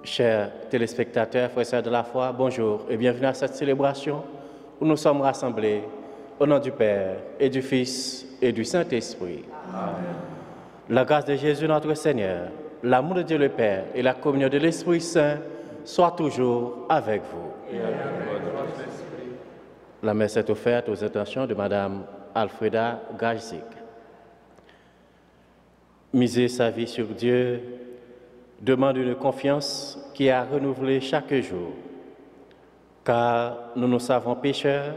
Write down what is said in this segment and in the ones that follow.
Chers téléspectateurs, frères et sœurs de la foi, bonjour et bienvenue à cette célébration où nous sommes rassemblés au nom du Père et du Fils et du Saint-Esprit. Amen. La grâce de Jésus notre Seigneur, l'amour de Dieu le Père et la communion de l'Esprit Saint soient toujours avec vous. Et avec votre esprit. La messe est offerte aux intentions de Madame Alfreda Gajzik. Miser sa vie sur Dieu demande une confiance qui est à renouveler chaque jour, car nous nous savons pécheurs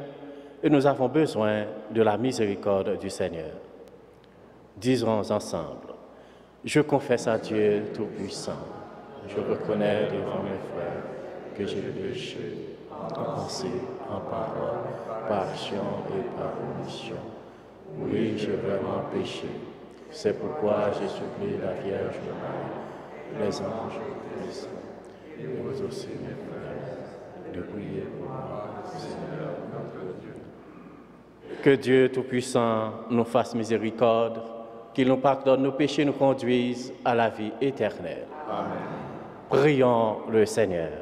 et nous avons besoin de la miséricorde du Seigneur. Disons ensemble, je confesse à Dieu Tout-Puissant, je reconnais devant mes frères que j'ai péché en pensée, en parole, par action et par omission. Oui, j'ai vraiment péché. C'est pourquoi j'ai supplié la Vierge Marie, les anges et les saints, et vous aussi, mes frères, de prier pour moi, Seigneur notre Dieu. Que Dieu Tout-Puissant nous fasse miséricorde, qu'il nous pardonne nos péchés, nous conduise à la vie éternelle. Amen. Prions le Seigneur.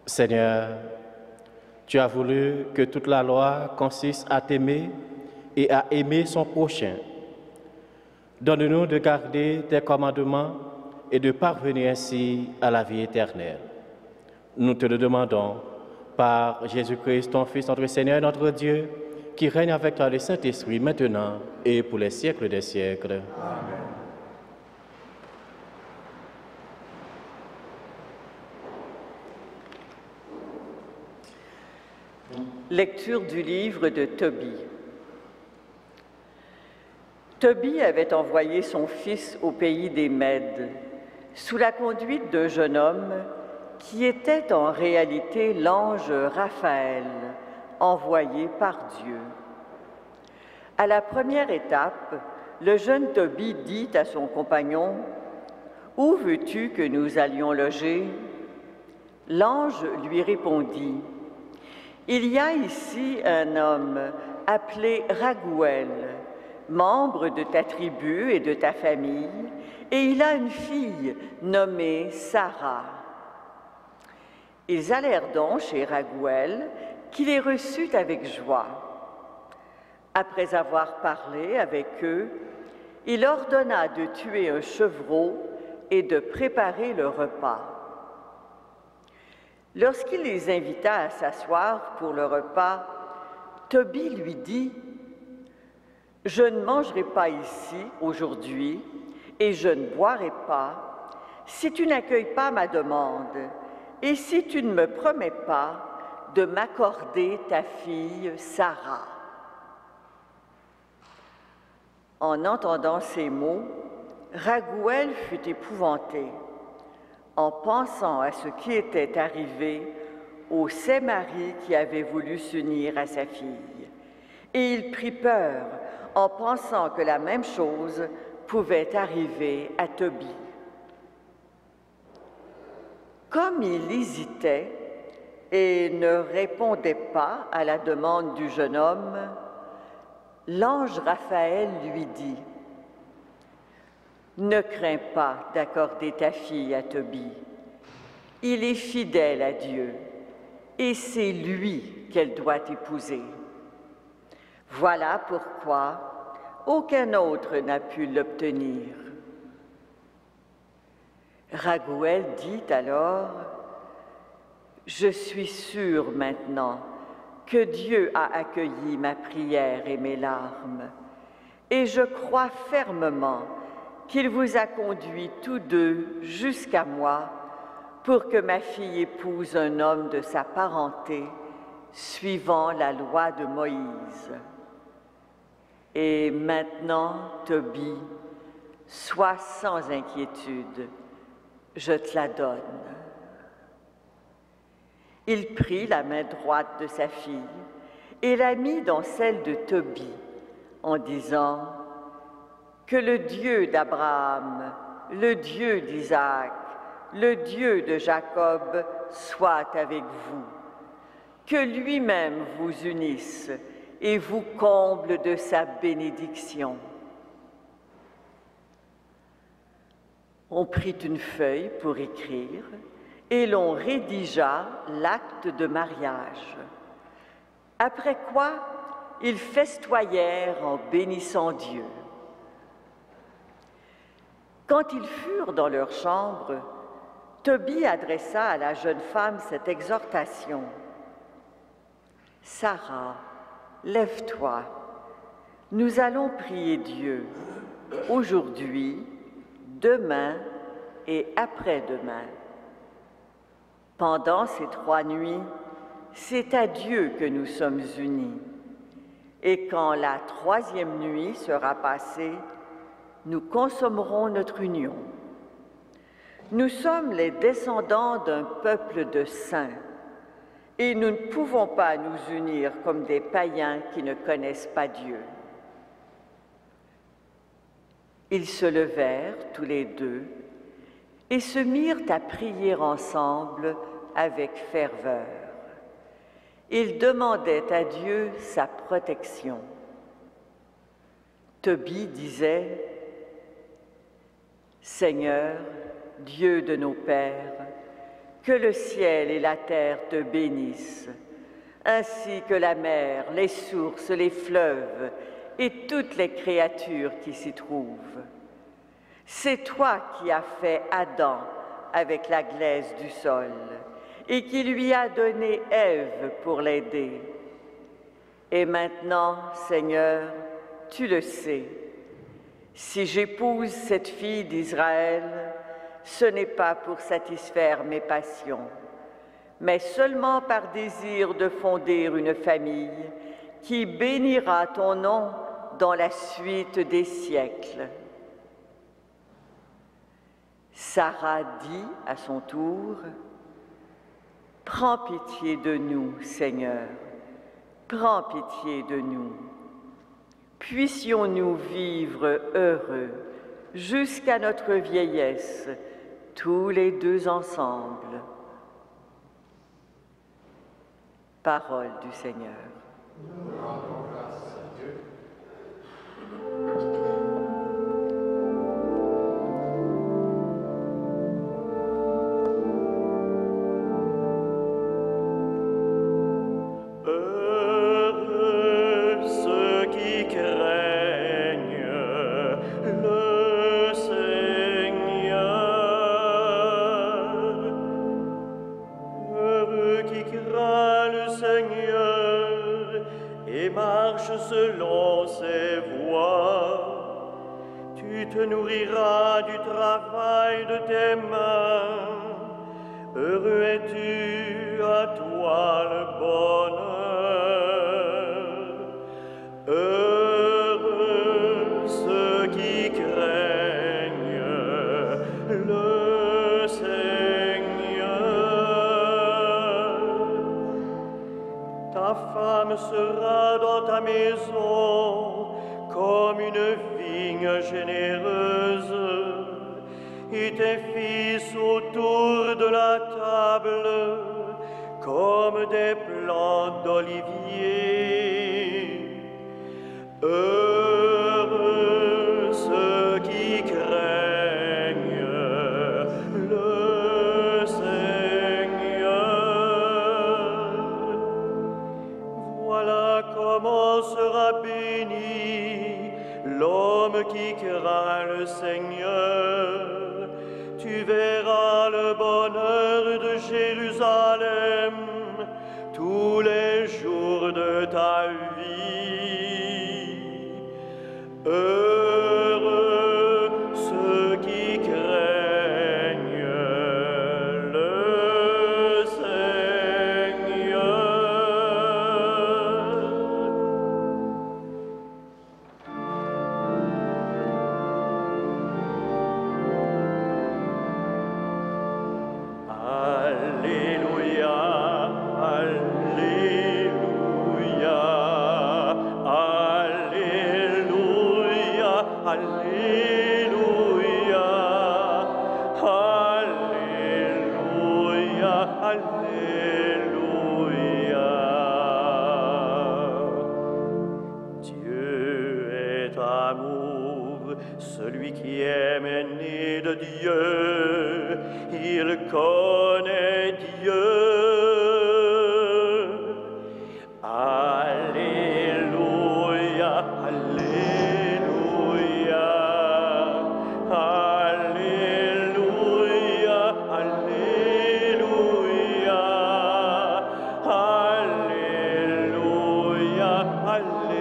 Seigneur, tu as voulu que toute la loi consiste à t'aimer et à aimer son prochain. Donne-nous de garder tes commandements et de parvenir ainsi à la vie éternelle. Nous te le demandons par Jésus-Christ, ton Fils, notre Seigneur et notre Dieu, qui règne avec toi le Saint-Esprit, maintenant et pour les siècles des siècles. Amen. Lecture du livre de Tobie. Tobie avait envoyé son fils au pays des Mèdes, sous la conduite d'un jeune homme qui était en réalité l'ange Raphaël, envoyé par Dieu. À la première étape, le jeune Tobie dit à son compagnon « Où veux-tu que nous allions loger ?» L'ange lui répondit « Il y a ici un homme appelé Raguel, membre de ta tribu et de ta famille, et il a une fille nommée Sarah. » Ils allèrent donc chez Raguel, qui les reçut avec joie. Après avoir parlé avec eux, il ordonna de tuer un chevreau et de préparer le repas. Lorsqu'il les invita à s'asseoir pour le repas, Tobie lui dit « Je ne mangerai pas ici aujourd'hui et je ne boirai pas si tu n'accueilles pas ma demande et si tu ne me promets pas de m'accorder ta fille Sarah. » En entendant ces mots, Raguel fut épouvanté en pensant à ce qui était arrivé au saint mari qui avait voulu s'unir à sa fille. Et il prit peur en pensant que la même chose pouvait arriver à Tobie. Comme il hésitait et ne répondait pas à la demande du jeune homme, l'ange Raphaël lui dit « Ne crains pas d'accorder ta fille à Tobie. Il est fidèle à Dieu et c'est lui qu'elle doit épouser. Voilà pourquoi aucun autre n'a pu l'obtenir. » Raguel dit alors « Je suis sûr maintenant que Dieu a accueilli ma prière et mes larmes, et je crois fermement qu'il vous a conduits tous deux jusqu'à moi pour que ma fille épouse un homme de sa parenté, suivant la loi de Moïse. Et maintenant, Tobie, sois sans inquiétude, je te la donne. » Il prit la main droite de sa fille et la mit dans celle de Tobie, en disant « Que le Dieu d'Abraham, le Dieu d'Isaac, le Dieu de Jacob soit avec vous, que lui-même vous unisse et vous comble de sa bénédiction. » On prit une feuille pour écrire et l'on rédigea l'acte de mariage. Après quoi, ils festoyèrent en bénissant Dieu. Quand ils furent dans leur chambre, Tobie adressa à la jeune femme cette exhortation. « Sarah, lève-toi, nous allons prier Dieu, aujourd'hui, demain et après-demain. Pendant ces 3 nuits, c'est à Dieu que nous sommes unis. Et quand la 3e nuit sera passée, nous consommerons notre union. Nous sommes les descendants d'un peuple de saints, et nous ne pouvons pas nous unir comme des païens qui ne connaissent pas Dieu. » Ils se levèrent tous les deux et se mirent à prier ensemble avec ferveur. Ils demandaient à Dieu sa protection. Tobie disait « Seigneur, Dieu de nos pères, que le ciel et la terre te bénissent, ainsi que la mer, les sources, les fleuves et toutes les créatures qui s'y trouvent. C'est toi qui as fait Adam avec la glaise du sol et qui lui as donné Ève pour l'aider. Et maintenant, Seigneur, tu le sais, si j'épouse cette fille d'Israël, ce n'est pas pour satisfaire mes passions, mais seulement par désir de fonder une famille qui bénira ton nom dans la suite des siècles. » Sarah dit à son tour, « Prends pitié de nous, Seigneur, prends pitié de nous. Puissions-nous vivre heureux jusqu'à notre vieillesse, tous les deux ensemble. » Parole du Seigneur. Nous rendons grâce à Dieu. Selon ses voies, tu te nourriras du travail de tes mains. Heureux es-tu, à toi le bonheur. Heureux ceux qui craignent le Seigneur. Ta femme sera dans ta maison comme une vigne généreuse, et tes fils autour de la table comme des plants d'olivier. Heureux ceux qui craignent le Seigneur. Voilà comment sera béni l'homme qui craint le Seigneur. Tu verras le bonheur de Jérusalem tous les jours de ta vie. Heureux ceux qui craignent le Seigneur. Alléluia, Alléluia, Alléluia, Alléluia, Alléluia, Alléluia. Dieu est amour, celui qui est né de Dieu, il connaît Dieu. Alléluia, Alléluia, Alléluia, Alléluia, Alléluia, Alléluia.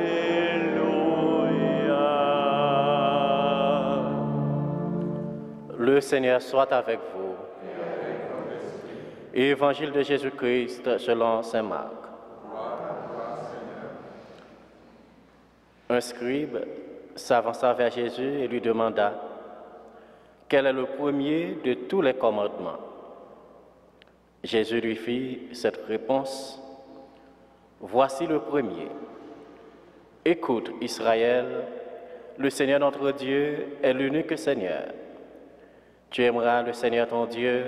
Le Seigneur soit avec vous. Évangile de Jésus-Christ selon saint Marc. Un scribe s'avança vers Jésus et lui demanda « Quel est le premier de tous les commandements ?» Jésus lui fit cette réponse « Voici le premier. Écoute, Israël, le Seigneur notre Dieu est l'unique Seigneur. Tu aimeras le Seigneur ton Dieu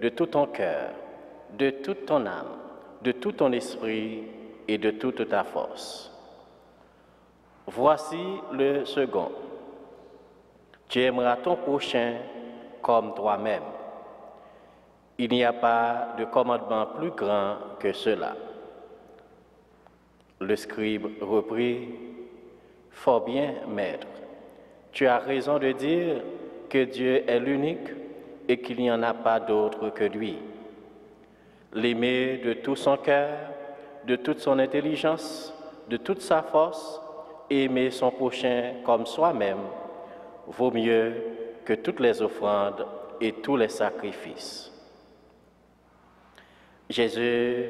de tout ton cœur, de toute ton âme, de tout ton esprit et de toute ta force. Voici le second. Tu aimeras ton prochain comme toi-même. Il n'y a pas de commandement plus grand que cela. » Le scribe reprit, « Fort bien, maître, tu as raison de dire que Dieu est l'unique et qu'il n'y en a pas d'autre que lui. L'aimer de tout son cœur, de toute son intelligence, de toute sa force, aimer son prochain comme soi-même, vaut mieux que toutes les offrandes et tous les sacrifices. » Jésus,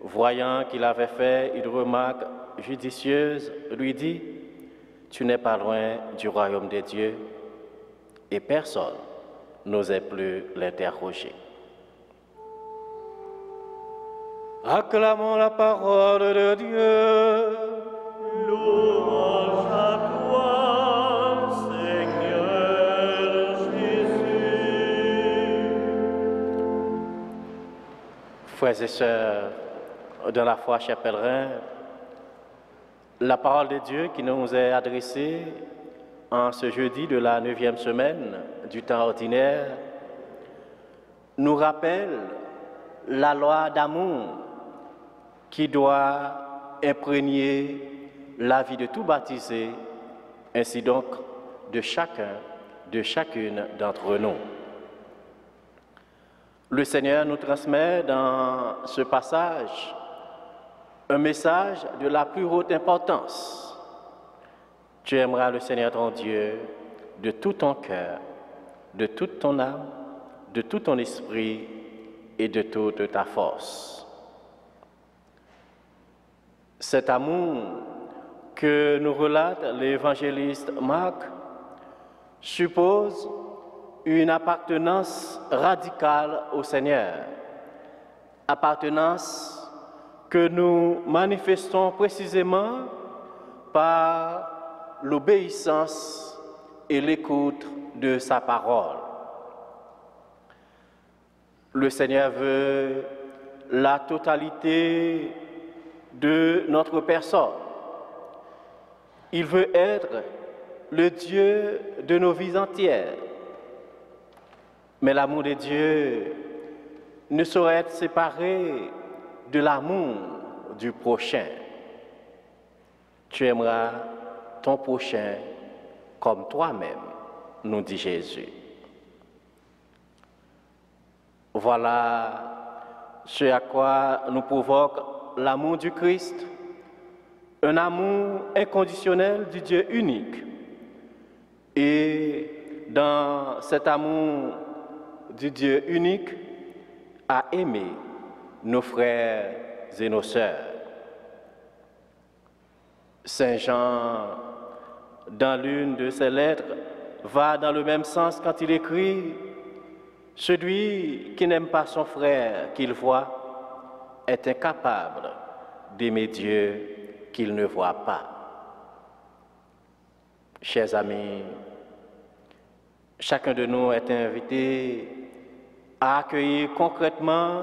voyant qu'il avait fait une remarque judicieuse, lui dit, « Tu n'es pas loin du royaume de Dieu. » Et personne n'osait plus l'interroger. Acclamons la parole de Dieu. Louange à toi, Seigneur Jésus. Frères et sœurs, dans la foi, chers pèlerins, la parole de Dieu qui nous est adressée en ce jeudi de la 9e semaine du temps ordinaire nous rappelle la loi d'amour qui doit imprégner la vie de tout baptisé, ainsi donc de chacun, de chacune d'entre nous. Le Seigneur nous transmet dans ce passage un message de la plus haute importance. Tu aimeras le Seigneur ton Dieu de tout ton cœur, de toute ton âme, de tout ton esprit et de toute ta force. Cet amour que nous relate l'évangéliste Marc suppose une appartenance radicale au Seigneur, appartenance que nous manifestons précisément par l'obéissance et l'écoute de sa parole. Le Seigneur veut la totalité de notre personne. Il veut être le Dieu de nos vies entières. Mais l'amour de Dieu ne saurait être séparé de l'amour du prochain. Tu aimeras ton prochain comme toi-même, nous dit Jésus. Voilà ce à quoi nous provoque l'amour du Christ, un amour inconditionnel du Dieu unique. Et dans cet amour du Dieu unique, à aimer nos frères et nos sœurs. Saint Jean, dans l'une de ses lettres, va dans le même sens quand il écrit « Celui qui n'aime pas son frère qu'il voit est incapable d'aimer Dieu qu'il ne voit pas. » Chers amis, chacun de nous est invité à accueillir concrètement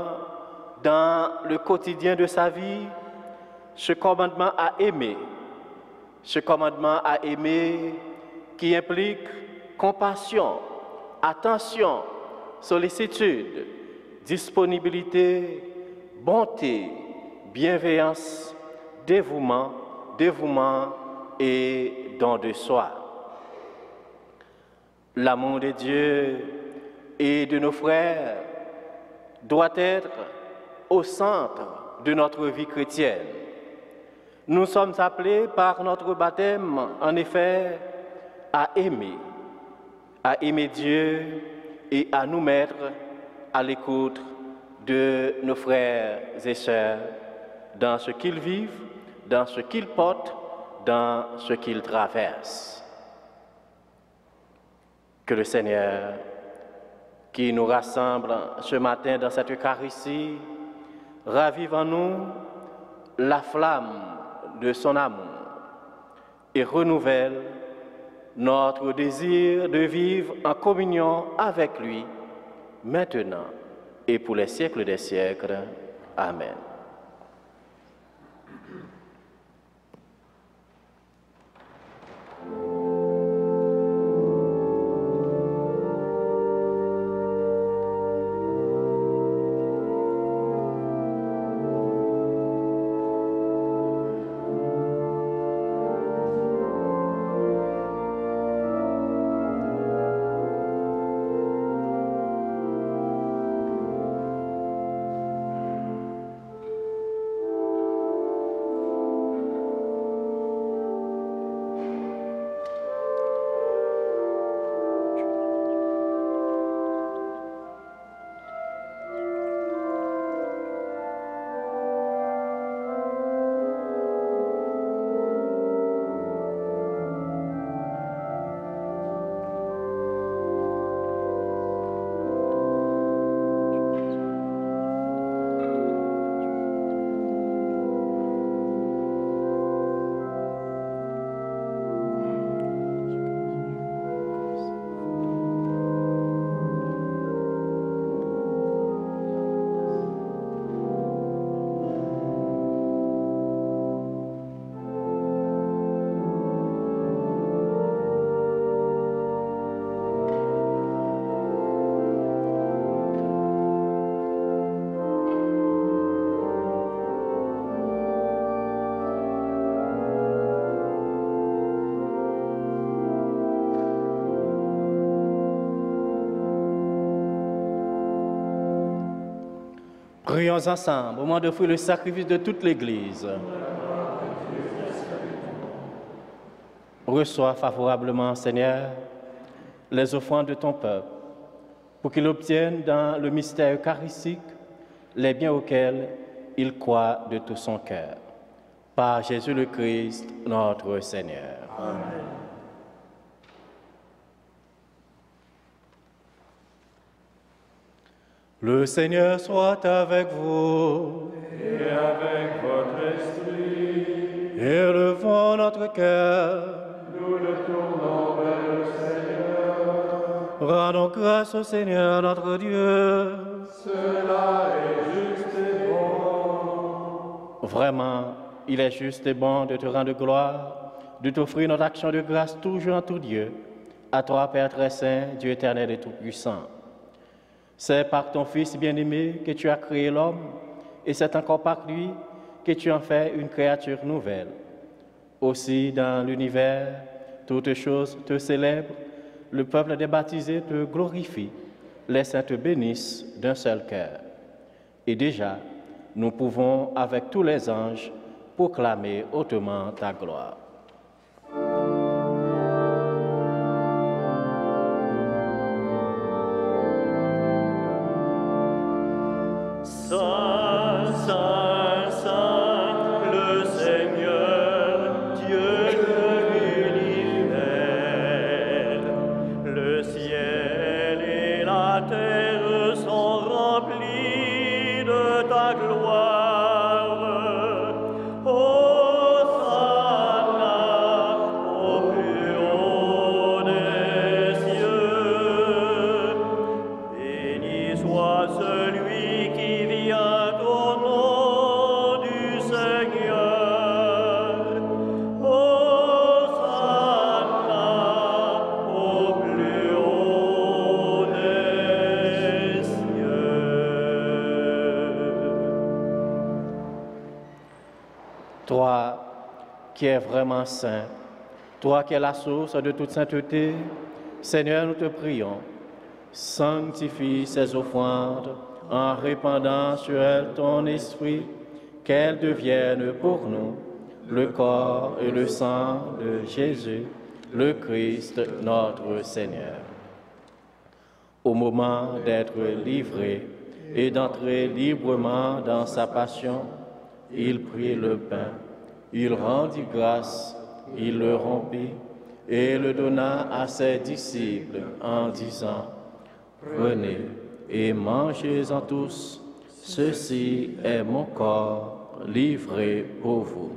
dans le quotidien de sa vie ce commandement à aimer. Ce commandement à aimer qui implique compassion, attention, sollicitude, disponibilité, bonté, bienveillance, dévouement et don de soi. L'amour de Dieu et de nos frères doit être au centre de notre vie chrétienne. Nous sommes appelés par notre baptême, en effet, à aimer Dieu et à nous mettre à l'écoute de nos frères et sœurs dans ce qu'ils vivent, dans ce qu'ils portent, dans ce qu'ils traversent. Que le Seigneur, qui nous rassemble ce matin dans cette Eucharistie, ravive en nous la flamme de son amour et renouvelle notre désir de vivre en communion avec lui, maintenant et pour les siècles des siècles. Amen. Prions ensemble, au moment d'offrir le sacrifice de toute l'Église. Reçois favorablement, Seigneur, les offrandes de ton peuple, pour qu'il obtienne dans le mystère eucharistique les biens auxquels il croit de tout son cœur. Par Jésus le Christ, notre Seigneur. Amen. Le Seigneur soit avec vous. Et avec votre esprit. Élevons notre cœur. Nous le tournons vers le Seigneur. Rendons grâce au Seigneur notre Dieu. Cela est juste et bon. Vraiment, il est juste et bon de te rendre gloire, de t'offrir notre action de grâce toujours en tout Dieu, à toi, Père très saint, Dieu éternel et tout-puissant. C'est par ton Fils bien-aimé que tu as créé l'homme, et c'est encore par lui que tu en fais une créature nouvelle. Aussi, dans l'univers, toutes choses te célèbrent, le peuple des baptisés te glorifie, les saints te bénissent d'un seul cœur. Et déjà, nous pouvons, avec tous les anges, proclamer hautement ta gloire. Saint, Saint, Saint, le Seigneur, Dieu de l'univers. Le ciel et la terre sont remplis de ta gloire. Hosanna Toi qui es vraiment saint, toi qui es la source de toute sainteté, Seigneur, nous te prions, sanctifie ces offrandes en répandant sur elles ton esprit, qu'elles deviennent pour nous le corps et le sang de Jésus, le Christ, notre Seigneur. Au moment d'être livré et d'entrer librement dans sa passion, il prit le pain, il rendit grâce, il le rompit et le donna à ses disciples en disant, « Prenez et mangez-en tous, ceci est mon corps livré pour vous. »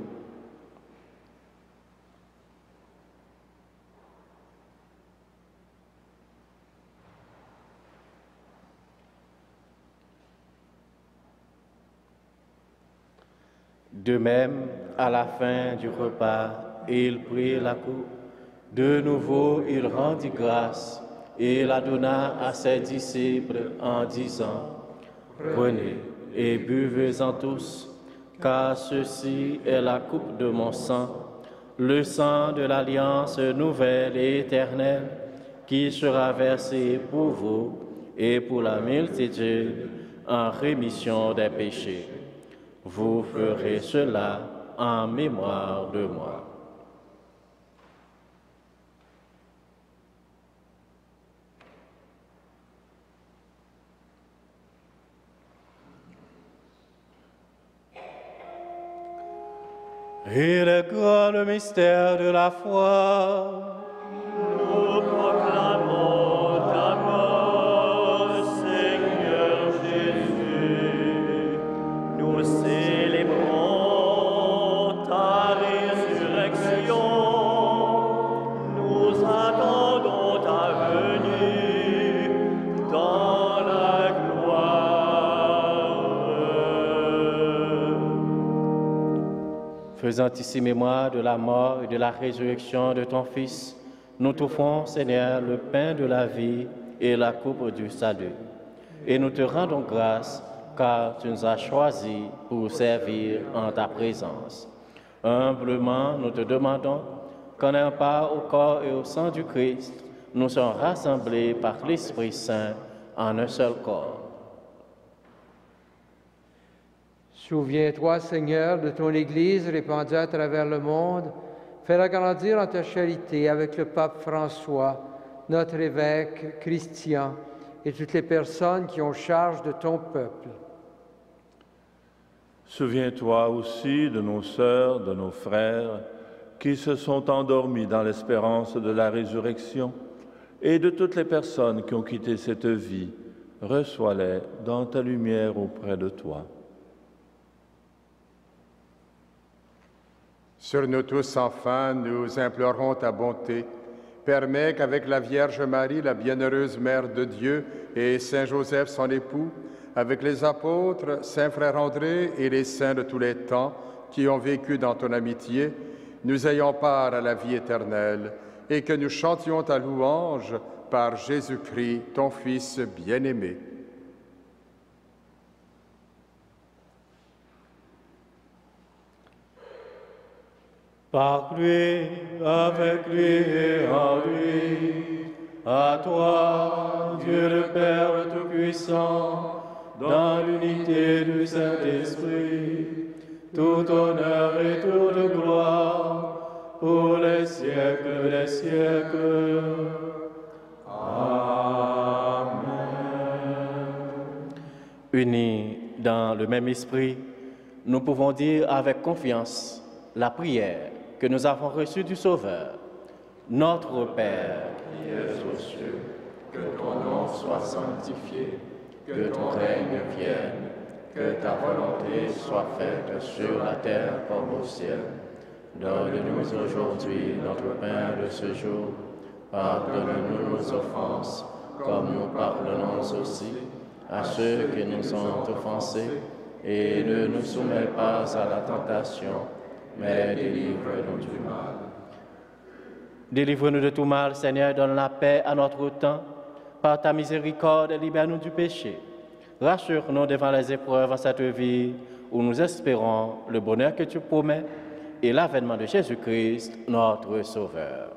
De même, à la fin du repas, il prit la coupe. De nouveau, il rendit grâce et la donna à ses disciples en disant, « Prenez et buvez-en tous, car ceci est la coupe de mon sang, le sang de l'alliance nouvelle et éternelle, qui sera versé pour vous et pour la multitude en rémission des péchés. Vous ferez cela en mémoire de moi. » Et le grand mystère de la foi. Nous proclamons ta mort, Seigneur Jésus. Nous célébrons ta résurrection. Nous attendons ta venue dans la gloire. Faisant ici mémoire de la mort et de la résurrection de ton Fils, nous t'offrons, Seigneur, le pain de la vie et la coupe du salut. Et nous te rendons grâce, car tu nous as choisis pour servir en ta présence. Humblement, nous te demandons qu'en ayant part au corps et au sang du Christ, nous sommes rassemblés par l'Esprit Saint en un seul corps. Souviens-toi, Seigneur, de ton Église répandue à travers le monde. Fais-la grandir en ta charité avec le pape François, notre évêque Christian et toutes les personnes qui ont charge de ton peuple. Souviens-toi aussi de nos sœurs, de nos frères, qui se sont endormis dans l'espérance de la résurrection, et de toutes les personnes qui ont quitté cette vie. Reçois-les dans ta lumière auprès de toi. Sur nous tous, enfin, nous implorons ta bonté. Permets qu'avec la Vierge Marie, la bienheureuse Mère de Dieu, et Saint Joseph, son époux, avec les apôtres, Saint Frère André et les saints de tous les temps qui ont vécu dans ton amitié, nous ayons part à la vie éternelle et que nous chantions ta louange par Jésus-Christ, ton Fils bien-aimé. Par lui, avec lui et en lui, à toi, Dieu le Père Tout-Puissant, dans l'unité du Saint-Esprit, tout honneur et toute gloire, pour les siècles des siècles. Amen. Unis dans le même esprit, nous pouvons dire avec confiance la prière que nous avons reçue du Sauveur. Notre Père, qui es aux cieux, que ton nom soit sanctifié, que ton règne vienne, que ta volonté soit faite sur la terre comme au ciel. Donne-nous aujourd'hui notre pain de ce jour. Pardonne-nous nos offenses, comme nous pardonnons aussi à ceux qui nous ont offensés, et ne nous soumets pas à la tentation, mais délivre-nous du mal. Délivre-nous de tout mal, Seigneur, donne la paix à notre temps. Par ta miséricorde, libère-nous du péché. Rassure-nous devant les épreuves en cette vie, où nous espérons le bonheur que tu promets et l'avènement de Jésus-Christ, notre Sauveur.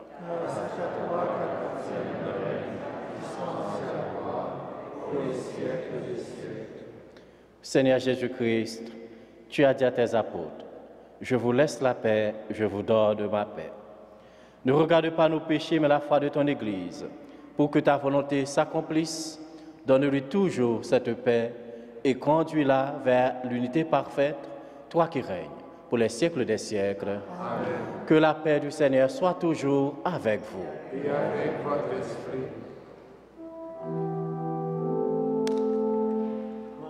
Seigneur Jésus-Christ, tu as dit à tes apôtres, je vous laisse la paix, je vous donne ma paix. Ne regarde pas nos péchés, mais la foi de ton Église. Pour que ta volonté s'accomplisse, donne-lui toujours cette paix et conduis-la vers l'unité parfaite, toi qui règnes pour les siècles des siècles. Amen. Que la paix du Seigneur soit toujours avec vous. Et avec votre esprit.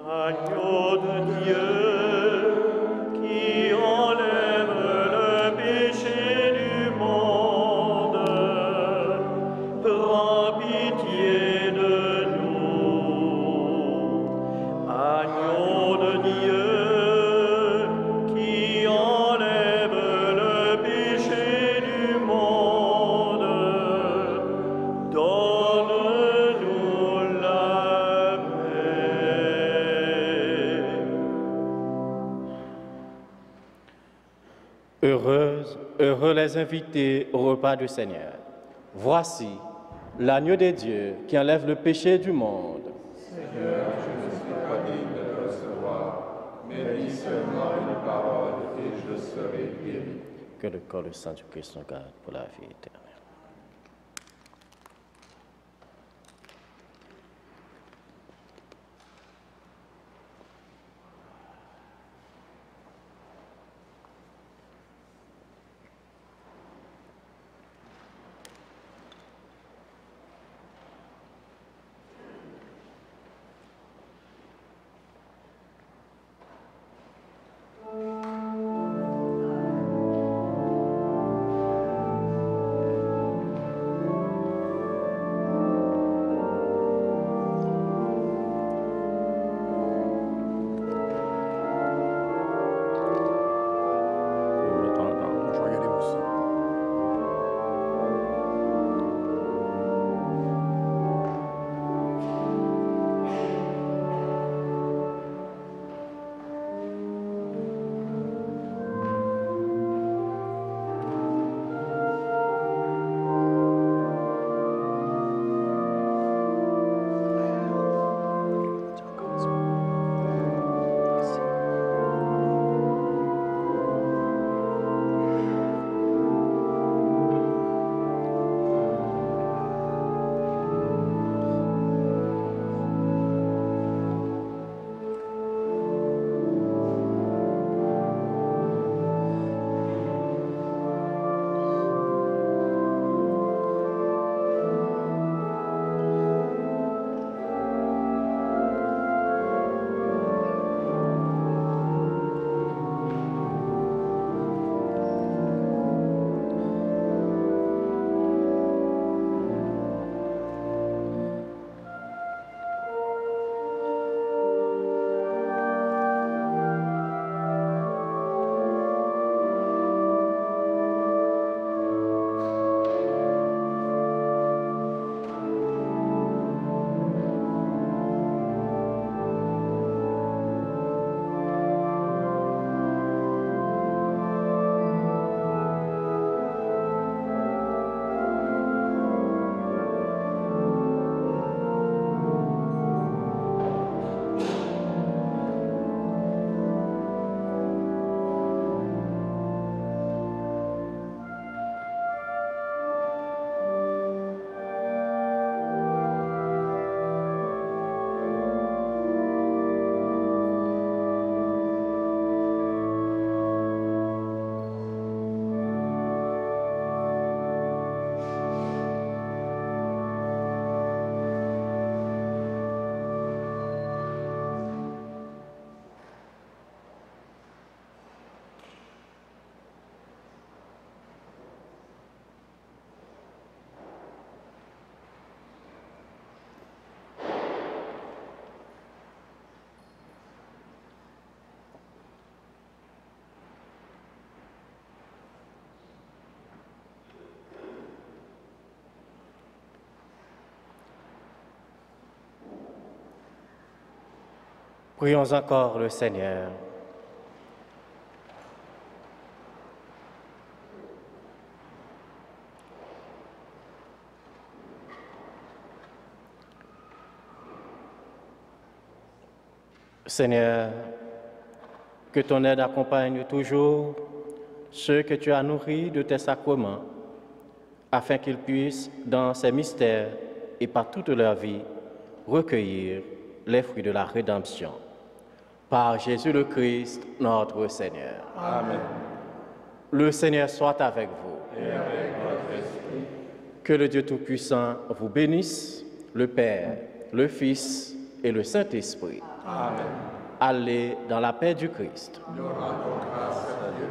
Agneau de Dieu, qui enlève le péché du monde, prends pitié de nous. Agneau de Dieu, qui enlève le péché du monde, donne-nous la Heureux les invités au repas du Seigneur. Voici l'agneau de Dieu qui enlève le péché du monde. Seigneur, je ne suis pas digne de te recevoir, mais dis seulement une parole et je serai guéri. Que le corps et le sang du Christ nous garde pour la vie éternelle. Prions encore le Seigneur. Seigneur, que ton aide accompagne toujours ceux que tu as nourris de tes sacrements, afin qu'ils puissent, dans ces mystères et par toute leur vie, recueillir les fruits de la rédemption. Par Jésus le Christ, notre Seigneur. Amen. Le Seigneur soit avec vous. Et avec votre esprit. Que le Dieu Tout-Puissant vous bénisse, le Père, le Fils et le Saint-Esprit. Amen. Allez dans la paix du Christ. Nous rendons grâce à Dieu.